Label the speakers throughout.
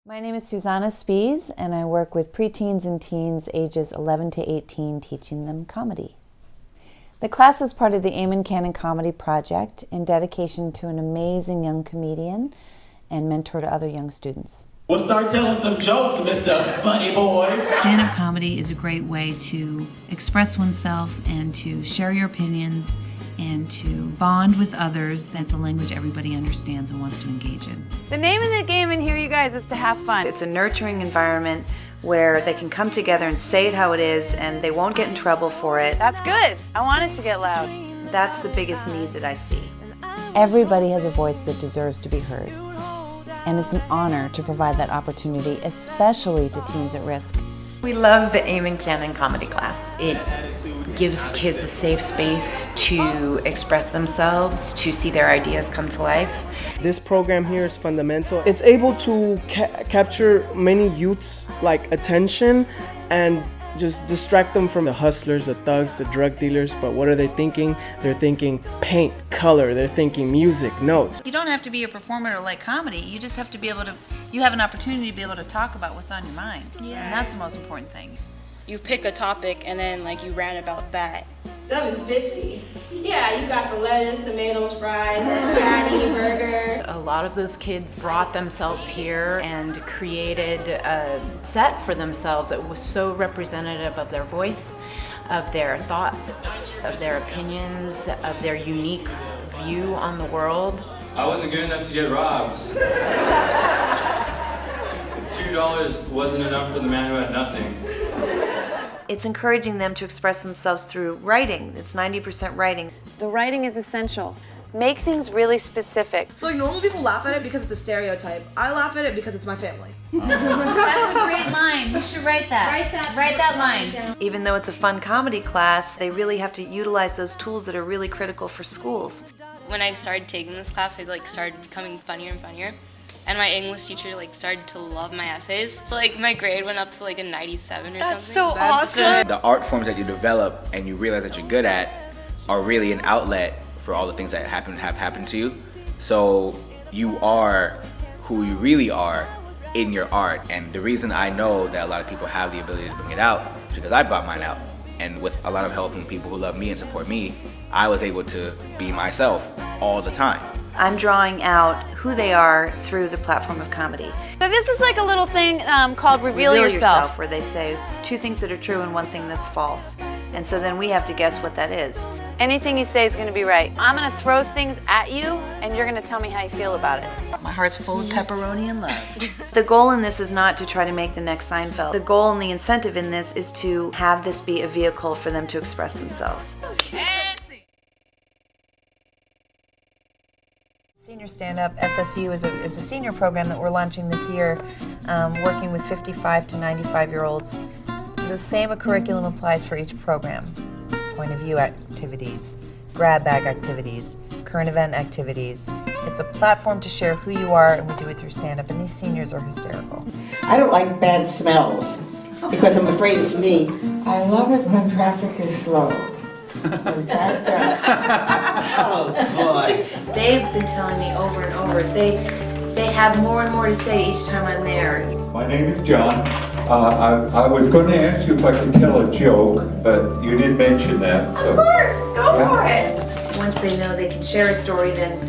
Speaker 1: My name is Susanna Spies, and I work with preteens and teens ages 11 to 18, teaching them comedy. The class is part of the Eamon Cannon Comedy Project in dedication to an amazing young comedian and mentor to other young students.
Speaker 2: We'll start telling some jokes, Mr. Funny Boy.
Speaker 3: Stand-up comedy is a great way to express oneself and to share your opinions and to bond with others. That's a language everybody understands and wants to engage in.
Speaker 4: The name of the game in here, you guys, is to have fun.
Speaker 1: It's a nurturing environment where they can come together and say it how it is, and they won't get in trouble for it.
Speaker 4: That's good. I want it to get loud.
Speaker 1: That's the biggest need that I see. Everybody has a voice that deserves to be heard. And it's an honor to provide that opportunity, especially to teens at risk.
Speaker 5: We love the Eamon Cannon Comedy class. It gives kids a safe space to express themselves, to see their ideas come to life.
Speaker 6: This program here is fundamental. It's able to capture many youths' attention and just distract them from the hustlers, the thugs, the drug dealers. But what are they thinking? They're thinking paint, color, they're thinking music, notes.
Speaker 3: You don't have to be a performer to like comedy. You just have to be able to, you have an opportunity to be able to talk about what's on your mind. Yeah. And that's the most important thing.
Speaker 7: You pick a topic and then you rant about that.
Speaker 8: $7.50. Yeah, you got the lettuce, tomatoes, fries, patty, burger.
Speaker 5: A lot of those kids brought themselves here and created a set for themselves that was so representative of their voice, of their thoughts, of their opinions, of their unique view on the world.
Speaker 9: I wasn't good enough to get robbed. $2 wasn't enough for the man who had nothing.
Speaker 1: It's encouraging them to express themselves through writing. It's 90% writing.
Speaker 4: The writing is essential. Make things really specific.
Speaker 8: So normal people laugh at it because it's a stereotype. I laugh at it because it's my family.
Speaker 3: That's a great line. You should write that. Write that line.
Speaker 1: Even though it's a fun comedy class, they really have to utilize those tools that are really critical for schools.
Speaker 7: When I started taking this class, I started becoming funnier and funnier. And my English teacher started to love my essays. My grade went up to a 97 or
Speaker 4: That's
Speaker 7: something.
Speaker 4: so awesome.
Speaker 10: The art forms that you develop and you realize that you're good at are really an outlet for all the things that have happened to you. So you are who you really are in your art. And the reason I know that a lot of people have the ability to bring it out is because I brought mine out. And with a lot of help from people who love me and support me, I was able to be myself all the time.
Speaker 1: I'm drawing out who they are through the platform of comedy.
Speaker 4: So this is a little thing called Reveal Yourself.
Speaker 1: Where they say two things that are true and one thing that's false. And so then we have to guess what that is.
Speaker 4: Anything you say is going to be right. I'm going to throw things at you, and you're going to tell me how you feel about it.
Speaker 3: My heart's full of pepperoni and love.
Speaker 1: The goal in this is not to try to make the next Seinfeld. The goal and the incentive in this is to have this be a vehicle for them to express themselves. Senior Stand-Up SSU is a senior program that we're launching this year, working with 55 to 95-year-olds. The same curriculum applies for each program. Point of view activities, grab bag activities, current event activities. It's a platform to share who you are, and we do it through stand-up, and these seniors are hysterical.
Speaker 11: I don't like bad smells because I'm afraid it's me. I love it when traffic is slow.
Speaker 2: Oh boy.
Speaker 1: They've been telling me over and over, they have more and more to say each time I'm there.
Speaker 12: My name is John. I was going to ask you if I could tell a joke, but you did mention that. So.
Speaker 1: Of course, go for it. Once they know they can share a story, then,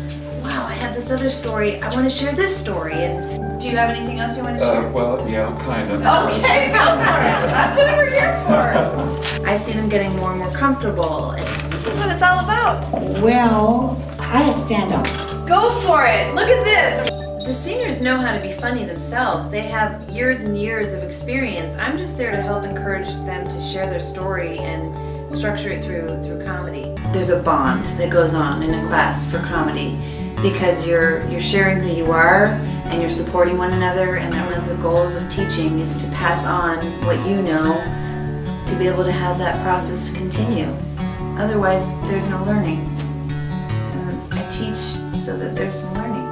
Speaker 1: wow, I have this other story. I want to share this story. And do you have anything else you want to share?
Speaker 12: Well, yeah, kind of.
Speaker 1: Okay, go for it. That's what we're here for. I see them getting more and more comfortable. This is what it's all about.
Speaker 11: Well, I had stand up.
Speaker 1: Go for it. Look at this. The seniors know how to be funny themselves. They have years and years of experience. I'm just there to help encourage them to share their story and structure it through comedy. There's a bond that goes on in a class for comedy because you're sharing who you are and you're supporting one another, and one of the goals of teaching is to pass on what you know to be able to have that process continue. Otherwise, there's no learning. And I teach so that there's some learning.